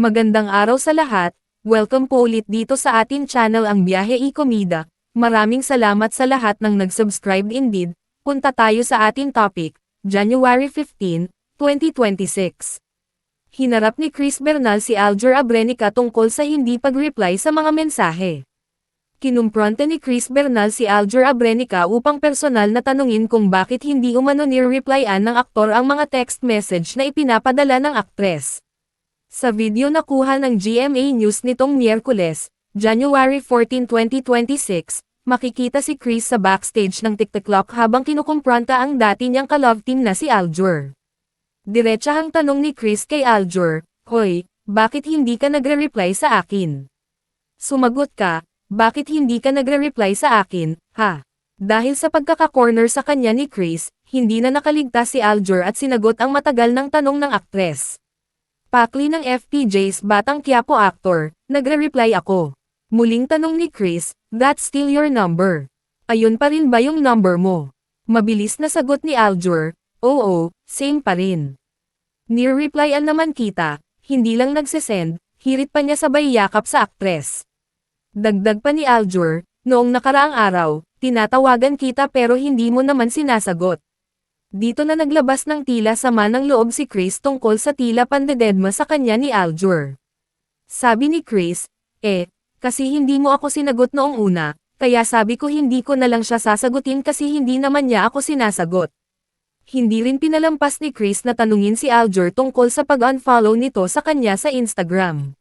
Magandang araw sa lahat, welcome po ulit dito sa atin channel ang Biyahe y Komida. Maraming salamat sa lahat ng nag-subscribe indeed. Punta tayo sa ating topic, January 15, 2026. Hinarap ni Chris Bernal si Aljur Abrenica tungkol sa hindi pag-reply sa mga mensahe. Kinumpronte ni Chris Bernal si Aljur Abrenica upang personal na tanungin kung bakit hindi umano ni-replyan ng aktor ang mga text message na ipinapadala ng aktres. Sa video na kuha ng GMA News nitong Miyerkules, January 14, 2026, makikita si Chris sa backstage ng TikTok habang kinukumpronta ang dati niyang ka-love team na si Aljur. Diretsahang tanong ni Chris kay Aljur, "Hoy, bakit hindi ka nagre-reply sa akin?" Sumagot ka, "Bakit hindi ka nagre-reply sa akin, ha?" Dahil sa pagkaka-corner sa kanya ni Chris, hindi na nakaligtas si Aljur at sinagot ang matagal ng tanong ng aktres. Pakli ng FPJ's Batang Quiapo actor, "Nagre-reply ako." Muling tanong ni Chris, "That's still your number? Ayun pa rin ba yung number mo?" Mabilis na sagot ni Aljur, "Oo, same pa rin." Ni-replyan naman kita, hindi lang nagsesend, hirit pa niya sabay yakap sa aktres. Dagdag pa ni Aljur, "Noong nakaraang araw, tinatawagan kita pero hindi mo naman sinasagot." Dito na naglabas ng tila sama ng loob si Chris tungkol sa tila pandededma sa kanya ni Aljur. Sabi ni Chris, kasi hindi mo ako sinagot noong una, kaya sabi ko hindi ko na lang siya sasagutin kasi hindi naman niya ako sinasagot." Hindi rin pinalampas ni Chris na tanungin si Aljur tungkol sa pag-unfollow nito sa kanya sa Instagram.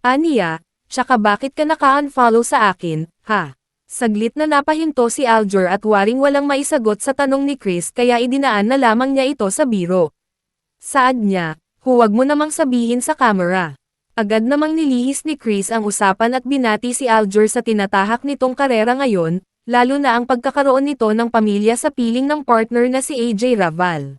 Aniya, "Tsaka bakit ka naka-unfollow sa akin, ha?" Saglit na napahinto si Aljur at waring walang maisagot sa tanong ni Chris kaya idinaan na lamang niya ito sa biro. Saad niya, "Huwag mo namang sabihin sa camera." Agad namang nilihis ni Chris ang usapan at binati si Aljur sa tinatahak nitong karera ngayon, lalo na ang pagkakaroon nito ng pamilya sa piling ng partner na si AJ Raval.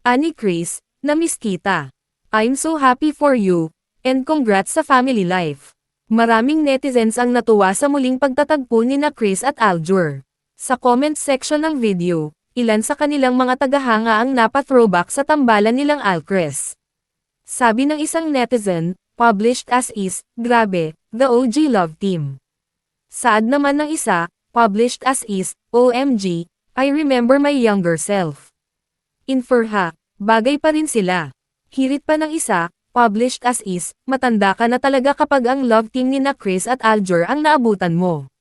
Ani Chris, "Na-miss kita. I'm so happy for you, and congrats sa family life." Maraming netizens ang natuwa sa muling pagtatagpo nina Chris at Aljur. Sa comment section ng video, ilan sa kanilang mga tagahanga ang napa-throwback sa tambalan nilang Alcres. Sabi ng isang netizen, "Published as is, grabe, the OG love team." Saad naman ng isa, "Published as is, OMG, I remember my younger self." Inferha, bagay pa rin sila. Hirit pa ng isa, "Published as is, matanda ka na talaga kapag ang love team ni na Chris at Aljur ang naabutan mo."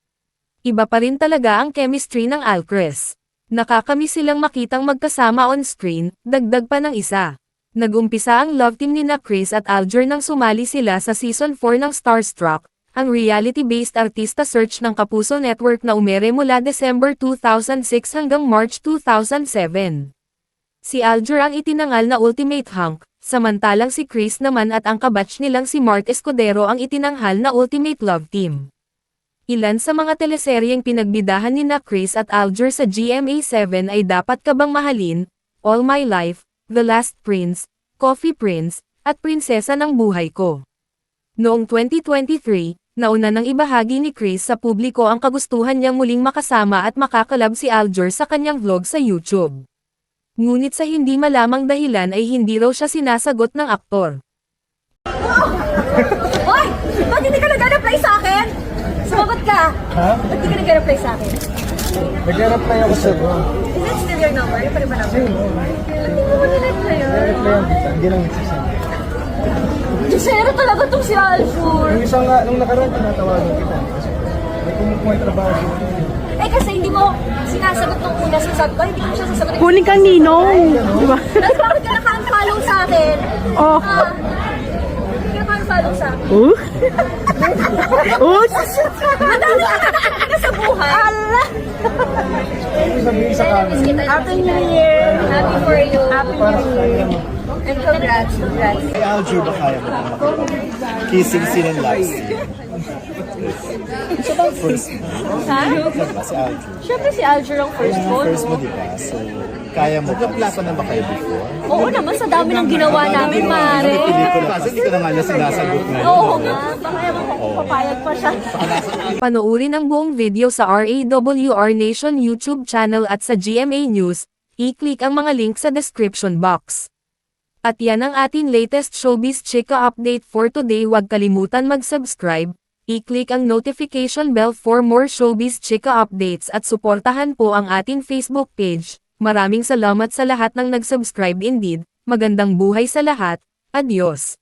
Iba pa rin talaga ang chemistry ng Alcres. Nakakamiss silang makitang magkasama on screen, dagdag pa ng isa. Nag-umpisa ang love team ni na Chris at Aljur nang sumali sila sa Season 4 ng Starstruck, ang reality-based artista search ng Kapuso Network na umere mula December 2006 hanggang March 2007. Si Aljur ang itinangal na ultimate hunk, samantalang si Chris naman at ang kabatch nilang si Mark Escudero ang itinanghal na ultimate love team. Ilan sa mga teleseryeng pinagbidahan ni na Chris at Aljur sa GMA7 ay Dapat Ka Bang Mahalin, All My Life, The Last Prince, Coffee Prince, at Prinsesa ng Buhay Ko. Noong 2023, nauna nang ibahagi ni Chris sa publiko ang kagustuhan niyang muling makasama at makakalab si Aljur sa kanyang vlog sa YouTube. Ngunit sa hindi malamang dahilan ay hindi raw siya sinasagot ng aktor. Hoy! Ba't hindi ka nag-reply sa akin? Sumagot ka! Ha? Ba't hindi ka nag-reply sa akin? Nag-reply ako sa bro. Is that still your number? Yung pa rin ba number? Hindi mo ba nag-reply yun? Nag-reply ako kita. Hindi lang nagsasama. Josero talaga tong si Aljur. Yung isang nga, nung nakaraan, tinatawagan kita. Kasi may kumukuha yung trabaho dito. Kasi hindi mo sinasagot nung una. Sabi ko, hindi ko siya sasagot. Kunin kang ninong. Di ba? Tapos bakit ka naka-unfollow sa akin? Oh. Hindi ka naka-unfollow sa akin. Madami ka nakakita sa buhay. Allah! Sabihin sa camera. Happy New Year! Happy for you. Happy Para sa kanya mo. And congrats. Kay Aljur ba kaya mo nang kissing scene and love scene? Siya ba ang first mo? Ha? Siya ba si Aljur? Siyempre si Aljur ang first Yung ko. first mo, di ba? So, kaya mo. Nagkaplapan na ba kayo before? Oo naman, sa dami ng ginawa namin, Mare. Kasi hindi ko na nga na sinasagot ngayon. Oo nga, baka ewan ko kung papayag pa siya. Panoorin ang buong video sa RAWR Nation YouTube channel at sa GMA News, i-click ang mga link sa description box. At yan ang ating latest showbiz chika update for today. Huwag kalimutan mag-subscribe, i-click ang notification bell for more showbiz chika updates at suportahan po ang ating Facebook page. Maraming salamat sa lahat ng nag-subscribe indeed. Magandang buhay sa lahat. Adios.